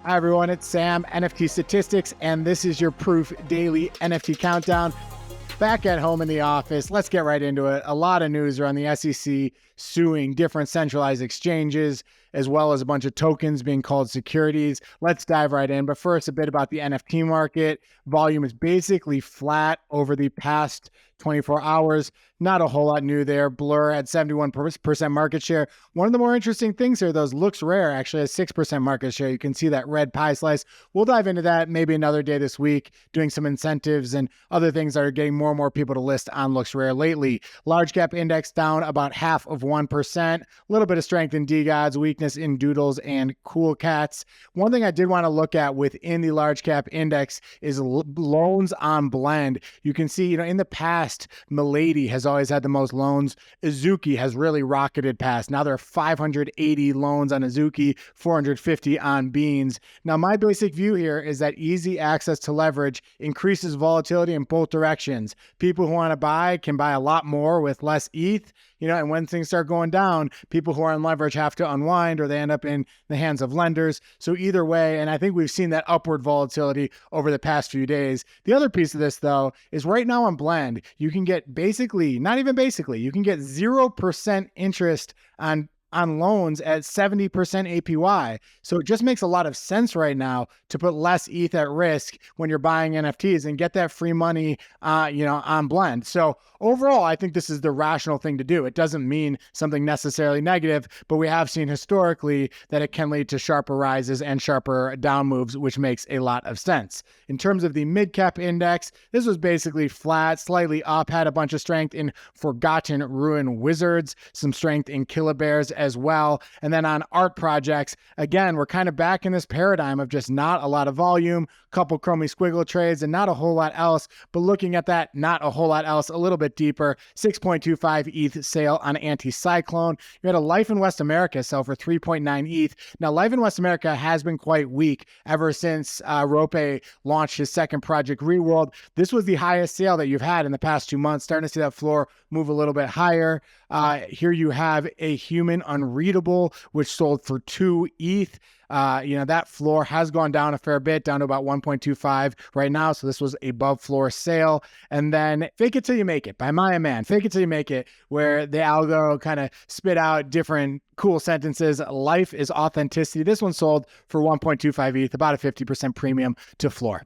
Hi everyone, it's Sam, NFTstatistics, and this is your Proof Daily NFT Countdown. Back at home in the office, let's get right into it. A lot of news around the SEC suing different centralized exchanges, as well as a bunch of tokens being called securities. Let's dive right in. But first, a bit about the NFT market. Volume is basically flat over the past 24 hours. Not a whole lot new there. Blur had 71% market share. One of the more interesting things here, those Looks Rare actually has 6% market share. You can see that red pie slice. We'll dive into that maybe another day this week, doing some incentives and other things that are getting more and more people to list on Looks Rare lately. Large cap index down about 0.5%. A little bit of strength in DGODs, weakness in Doodles and Cool Cats. One thing I did want to look at within the large cap index is loans on blend. You can see, in the past, Milady has always had the most loans. Azuki has really rocketed past. Now there are 580 loans on Azuki, 450 on Beans. Now my basic view here is that easy access to leverage increases volatility in both directions. People who want to buy can buy a lot more with less ETH, and when things start going down, people who are on leverage have to unwind or they end up in the hands of lenders. So either way, and I think we've seen that upward volatility over the past few days. The other piece of this, though, is right now on Blend, you can get you can get 0% interest on loans at 70% APY. So it just makes a lot of sense right now to put less ETH at risk when you're buying NFTs and get that free money, on Blend. So overall, I think this is the rational thing to do. It doesn't mean something necessarily negative, but we have seen historically that it can lead to sharper rises and sharper down moves, which makes a lot of sense. In terms of the mid-cap index, this was basically flat, slightly up, had a bunch of strength in Forgotten Ruin Wizards, some strength in Killer Bears as well. And then on art projects, again, we're kind of back in this paradigm of just not a lot of volume, couple Chromie Squiggle trades, and not a whole lot else. But looking at that, not a whole lot else, a little bit deeper, 6.25 ETH sale on Anti-Cyclone. You had a Life in West America sell for 3.9 ETH. Now, Life in West America has been quite weak ever since Rope launched his second project, Reworld. This was the highest sale that you've had in the past 2 months, starting to see that floor move a little bit higher. Here you have a Human Unreadable, which sold for 2 ETH. That floor has gone down a fair bit, down to about 1.25 right now. So this was a above floor sale. And then Fake It Till You Make It by Maya Man. Fake It Till You Make It, where the algo kind of spit out different cool sentences. Life is authenticity. This one sold for 1.25 ETH, about a 50% premium to floor.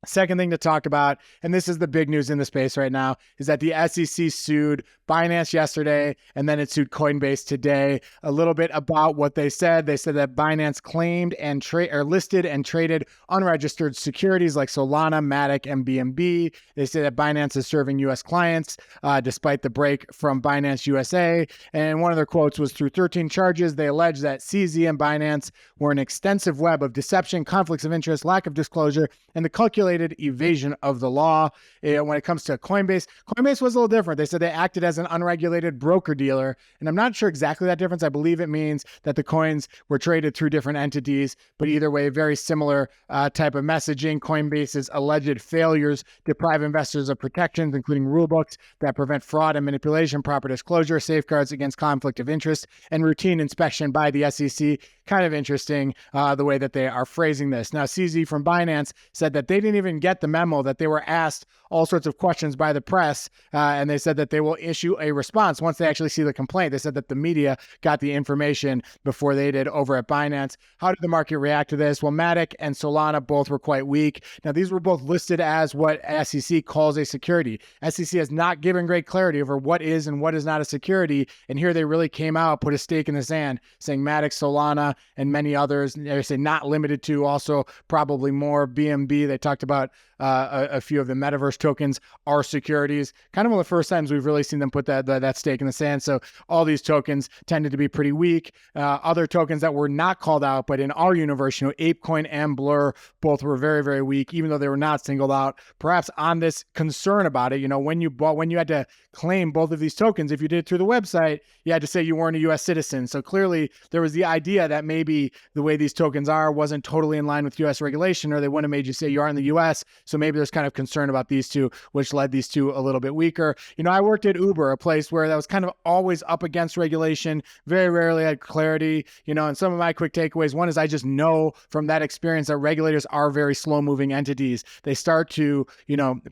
Second thing to talk about, and this is the big news in the space right now, is that the SEC sued Binance yesterday, and then it sued Coinbase today. A little bit about what they said. They said that Binance claimed and listed and traded unregistered securities like Solana, Matic, and BNB. They say that Binance is serving U.S. clients despite the break from Binance USA. And one of their quotes was, through 13 charges, they allege that CZ and Binance were an extensive web of deception, conflicts of interest, lack of disclosure, and the calculated evasion of the law. When it comes to Coinbase was a little different. They said they acted as an unregulated broker-dealer, and I'm not sure exactly that difference. I believe it means that the coins were traded through different entities, but either way, very similar type of messaging. Coinbase's alleged failures deprive investors of protections, including rulebooks that prevent fraud and manipulation, proper disclosure, safeguards against conflict of interest, and routine inspection by the SEC. Kind of interesting the way that they are phrasing this. Now, CZ from Binance said that they didn't even get the memo, that they were asked all sorts of questions by the press, and they said that they will issue a response once they actually see the complaint. They said that the media got the information before they did over at Binance. How did the market react to this? Well, Matic and Solana both were quite weak. Now, these were both listed as what SEC calls a security. SEC has not given great clarity over what is and what is not a security, and here they really came out, put a stake in the sand, saying Matic, Solana, and many others. They say not limited to, also probably more. BNB, they talked about a few of the metaverse tokens are securities. Kind of one of the first times we've really seen them put that stake in the sand. So all these tokens tended to be pretty weak. Other tokens that were not called out, but in our universe, ApeCoin and Blur both were very, very weak, even though they were not singled out. Perhaps on this concern about it, when you had to claim both of these tokens, if you did it through the website, you had to say you weren't a U.S. citizen. So clearly there was the idea that that maybe the way these tokens are wasn't totally in line with US regulation, or they wouldn't have made you say you are in the US. So maybe there's kind of concern about these two, which led these two a little bit weaker. I worked at Uber, a place where that was kind of always up against regulation, very rarely had clarity, and some of my quick takeaways. One is I just know from that experience that regulators are very slow moving entities. They start to,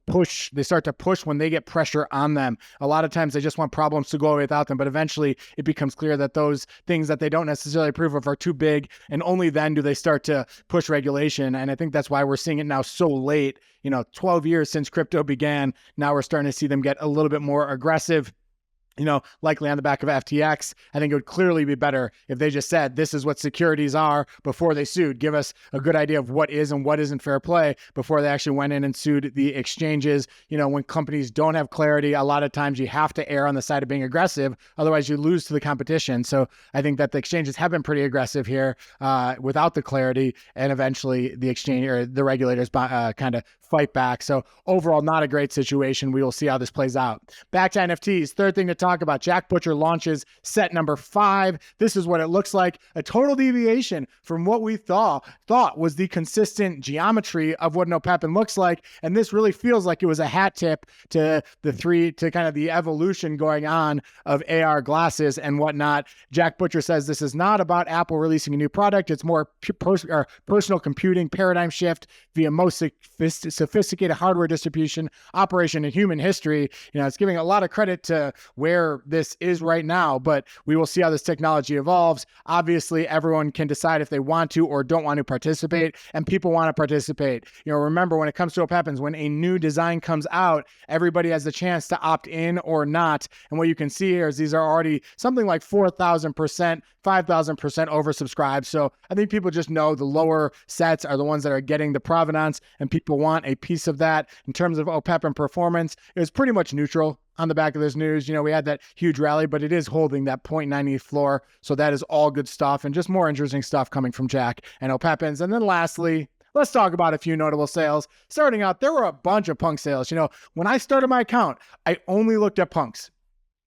push when they get pressure on them. A lot of times they just want problems to go away without them, but eventually it becomes clear that those things that they don't necessarily approve of are too big, and only then do they start to push regulation. And I think that's why we're seeing it now so late, 12 years since crypto began. Now we're starting to see them get a little bit more aggressive. Likely on the back of FTX. I think it would clearly be better if they just said, this is what securities are before they sued. Give us a good idea of what is and what isn't fair play before they actually went in and sued the exchanges. When companies don't have clarity, a lot of times you have to err on the side of being aggressive. Otherwise you lose to the competition. So I think that the exchanges have been pretty aggressive here without the clarity, and eventually the exchange or the regulators kind of fight back. So overall, not a great situation. We will see how this plays out. Back to NFTs. Third thing to talk about, Jack Butcher launches set number 5. This is what it looks like. A total deviation from what we thought was the consistent geometry of what NoPepin looks like. And this really feels like it was a hat tip to kind of the evolution going on of AR glasses and whatnot. Jack Butcher says this is not about Apple releasing a new product. It's more personal computing paradigm shift via most sophisticated hardware distribution operation in human history. It's giving a lot of credit to where this is right now, but we will see how this technology evolves. Obviously, everyone can decide if they want to or don't want to participate, and people want to participate. Remember, when it comes to what happens, when a new design comes out, everybody has the chance to opt in or not. And what you can see here is these are already something like 4,000%, 5,000% oversubscribed. So I think people just know the lower sets are the ones that are getting the provenance, and people want a piece of that. In terms of OPEP performance, it was pretty much neutral on the back of this news. We had that huge rally, but it is holding that 0.98 floor. So that is all good stuff, and just more interesting stuff coming from Jack and OPEPins. And then lastly, let's talk about a few notable sales. Starting out, there were a bunch of punk sales. When I started my account, I only looked at punks.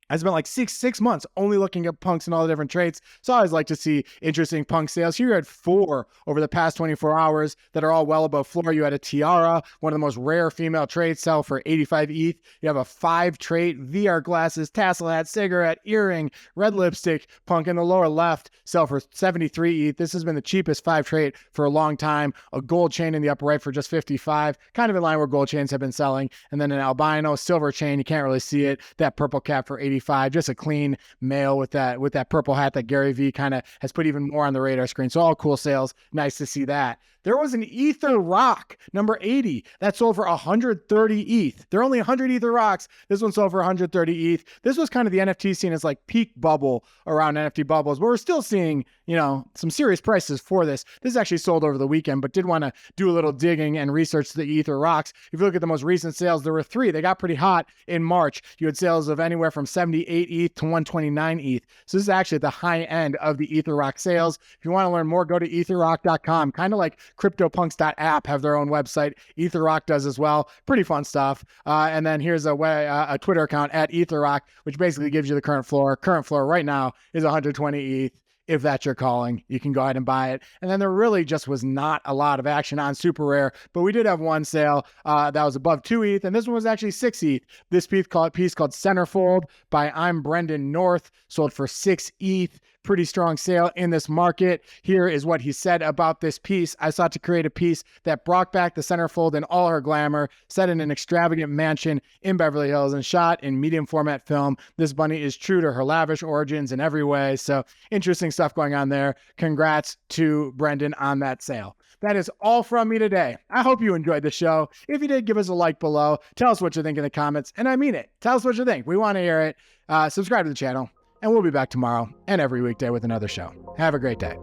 I spent like six months only looking at punks and all the different traits. So I always like to see interesting punk sales. Here you had 4 over the past 24 hours that are all well above floor. You had a tiara, one of the most rare female traits, sell for 85 ETH. You have a 5 trait, VR glasses, tassel hat, cigarette, earring, red lipstick, punk in the lower left, sell for 73 ETH. This has been the cheapest 5 trait for a long time. A gold chain in the upper right for just 55, kind of in line where gold chains have been selling. And then an albino silver chain, you can't really see it, that purple cap for 85. Just a clean male with that purple hat that Gary Vee kind of has put even more on the radar screen. So all cool sales. Nice to see that. There was an Ether Rock, number 80, that sold for 130 ETH. There are only 100 Ether Rocks. This one sold for 130 ETH. This was kind of the NFT scene as like peak bubble around NFT bubbles, but we're still seeing, some serious prices for this. This actually sold over the weekend, but did want to do a little digging and research the Ether Rocks. If you look at the most recent sales, there were 3. They got pretty hot in March. You had sales of anywhere from 78 ETH to 129 ETH. So this is actually at the high end of the Ether Rock sales. If you want to learn more, go to etherrock.com, kind of like CryptoPunks.app have their own website. EtherRock does as well. Pretty fun stuff. And then here's a Twitter account at EtherRock, which basically gives you the current floor. Current floor right now is 120 ETH. If that's your calling, you can go ahead and buy it. And then there really just was not a lot of action on super rare, but we did have one sale that was above 2 ETH, and this one was actually 6 ETH. This piece called Centerfold by I'm Brendan North sold for 6 ETH. Pretty strong sale in this market. Here is what he said about this piece. I sought to create a piece that brought back the Centerfold in all her glamour, set in an extravagant mansion in Beverly Hills and shot in medium format film. This bunny is true to her lavish origins in every way. So interesting stuff going on there. Congrats to Brendan on that sale. That is all from me today. I hope you enjoyed the show. If you did, give us a like below. Tell us what you think in the comments. And I mean it. Tell us what you think. We want to hear it. Subscribe to the channel. And we'll be back tomorrow and every weekday with another show. Have a great day.